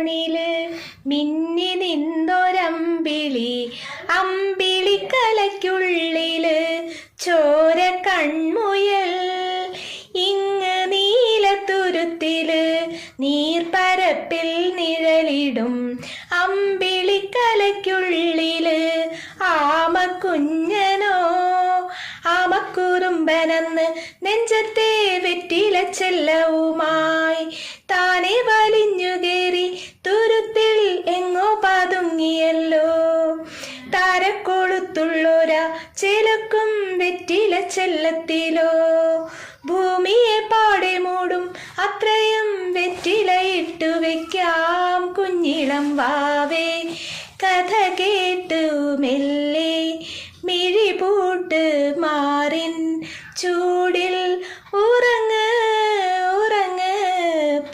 കണ്ണില് മിന്നി നിന്നൊരമ്പിളി, അമ്പിളിക്കലയ്ക്കുള്ളില് ചോര കൺമുയൽ. ഇങ്ങ് നീലത്തുരുത്തില് നീർപ്പരപ്പിൽ നിഴലിടും അമ്പിളിക്കലയ്ക്കുള്ളില് ആമക്കുഞ്ഞനോ. ആമക്കുറുമ്പനെന്ന് നെഞ്ചത്തെ വെറ്റില ചെല്ലവുമായി താനെ വലിഞ്ഞുകേറി തുരുത്തിൽ എങ്ങോ പതുങ്ങിയല്ലോ. താരക്കൊളുത്തുള്ളൊര ചിലക്കും വെറ്റില ചെല്ലത്തിലോ. ഭൂമിയെ പാടെ മൂടും അത്രയും വെറ്റില ഇട്ടു വെക്കാം കുഞ്ഞിളം വാ.